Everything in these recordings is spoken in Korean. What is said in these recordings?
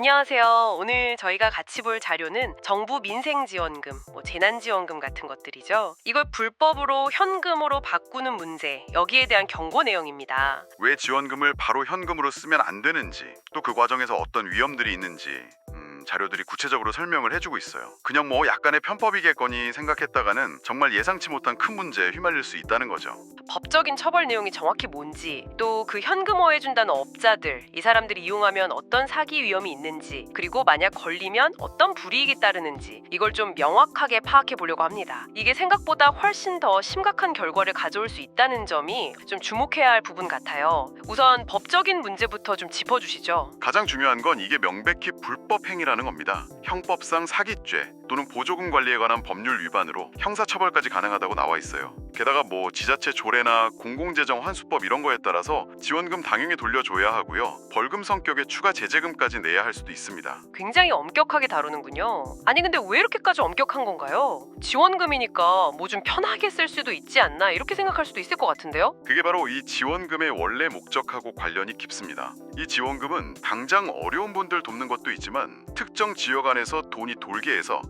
안녕하세요. 오늘 저희가 같이 볼 자료는 정부 민생지원금, 재난지원금 같은 것들이죠. 이걸 불법으로 현금으로 바꾸는 문제, 여기에 대한 경고 내용입니다. 왜 지원금을 바로 현금으로 쓰면 안 되는지, 또 그 과정에서 어떤 위험들이 있는지 자료들이 구체적으로 설명을 해주고 있어요. 그냥 뭐 약간의 편법이겠거니 생각했다가는 정말 예상치 못한 큰 문제에 휘말릴 수 있다는 거죠. 법적인 처벌 내용이 정확히 뭔지, 또 그 현금화해준다는 업자들, 이 사람들이 이용하면 어떤 사기 위험이 있는지, 그리고 만약 걸리면 어떤 불이익이 따르는지, 이걸 좀 명확하게 파악해 보려고 합니다. 이게 생각보다 훨씬 더 심각한 결과를 가져올 수 있다는 점이 좀 주목해야 할 부분 같아요. 우선 법적인 문제부터 좀 짚어주시죠. 가장 중요한 건 이게 명백히 불법 행위라는 겁니다. 형법상 사기죄 또는 보조금 관리에 관한 법률 위반으로 형사처벌까지 가능하다고 나와 있어요. 게다가 뭐 지자체 조례나 공공재정 환수법 이런 거에 따라서 지원금 당연히 돌려줘야 하고요. 벌금 성격의 추가 제재금까지 내야 할 수도 있습니다. 굉장히 엄격하게 다루는군요. 아니 근데 왜 이렇게까지 엄격한 건가요? 지원금이니까 뭐 좀 편하게 쓸 수도 있지 않나 이렇게 생각할 수도 있을 것 같은데요? 그게 바로 이 지원금의 원래 목적하고 관련이 깊습니다. 이 지원금은 당장 어려운 분들 돕는 것도 있지만 특정 지역 안에서 돈이 돌게 해서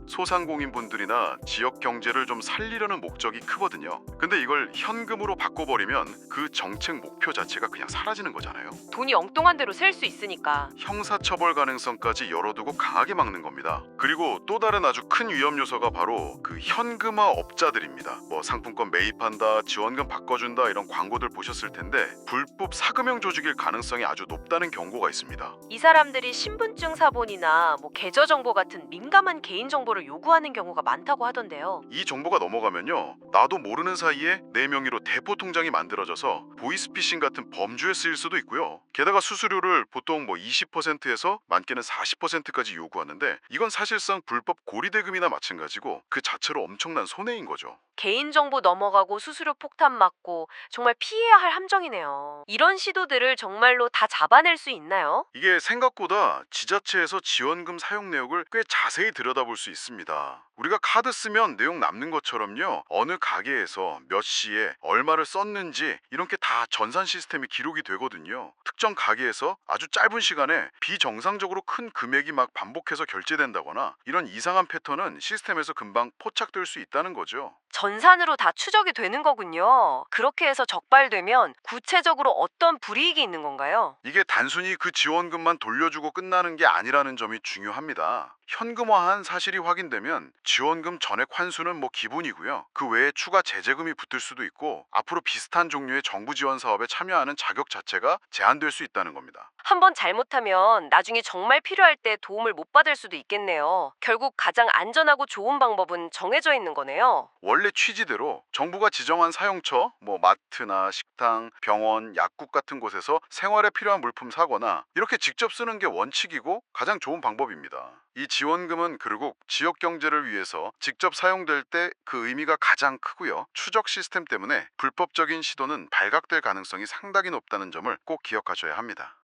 소상공인분들이나 지역 경제를 좀 살리려는 목적이 크거든요. 근데 이걸 현금으로 바꿔버리면 그 정책 목표 자체가 그냥 사라지는 거잖아요. 돈이 엉뚱한 대로 쓸 수 있으니까. 형사처벌 가능성까지 열어두고 강하게 막는 겁니다. 그리고 또 다른 아주 큰 위험 요소가 바로 그 현금화 업자들입니다. 뭐 상품권 매입한다, 지원금 바꿔준다 이런 광고들 보셨을 텐데 불법 사금형 조직일 가능성이 아주 높다는 경고가 있습니다. 이 사람들이 신분증 사본이나 계좌 정보 같은 민감한 개인 정보를 요구하는 경우가 많다고 하던데요. 이 정보가 넘어가면요, 나도 모르는 사이에 내 명의로 대포 통장이 만들어져서 보이스피싱 같은 범죄에 쓰일 수도 있고요. 게다가 수수료를 보통 20%에서 많게는 40%까지 요구하는데 이건 사실상 불법 고리대금이나 마찬가지고 그 자체로 엄청난 손해인 거죠. 개인정보 넘어가고 수수료 폭탄 맞고 정말 피해야 할 함정이네요. 이런 시도들을 정말로 다 잡아낼 수 있나요? 이게 생각보다 지자체에서 지원금 사용 내역을 꽤 자세히 들여다볼 수 있습니다. 우리가 카드 쓰면 내용 남는 것처럼요, 어느 가게에서 몇 시에 얼마를 썼는지 이런 게 다 전산 시스템이 기록이 되거든요. 특정 가게에서 아주 짧은 시간에 비정상적으로 큰 금액이 막 반복해서 결제된다거나 이런 이상한 패턴은 시스템에서 금방 포착될 수 있다는 거죠. 전산으로 다 추적이 되는 거군요. 그렇게 해서 적발되면 구체적으로 어떤 불이익이 있는 건가요? 이게 단순히 그 지원금만 돌려주고 끝나는 게 아니라는 점이 중요합니다. 현금화한 사실이 확인되면 지원금 전액 환수는 기본이고요. 그 외에 추가 제재금이 붙을 수도 있고 앞으로 비슷한 종류의 정부 지원 사업에 참여하는 자격 자체가 제한될 수 있다는 겁니다. 한번 잘못하면 나중에 정말 필요할 때 도움을 못 받을 수도 있겠네요. 결국 가장 안전하고 좋은 방법은 정해져 있는 거네요. 원래 취지대로 정부가 지정한 사용처, 마트나 식당, 병원, 약국 같은 곳에서 생활에 필요한 물품 사거나 이렇게 직접 쓰는 게 원칙이고 가장 좋은 방법입니다. 이 지원금은 결국 지역 경제를 위해서 직접 사용될 때 그 의미가 가장 크고요. 추적 시스템 때문에 불법적인 시도는 발각될 가능성이 상당히 높다는 점을 꼭 기억하셔야 합니다.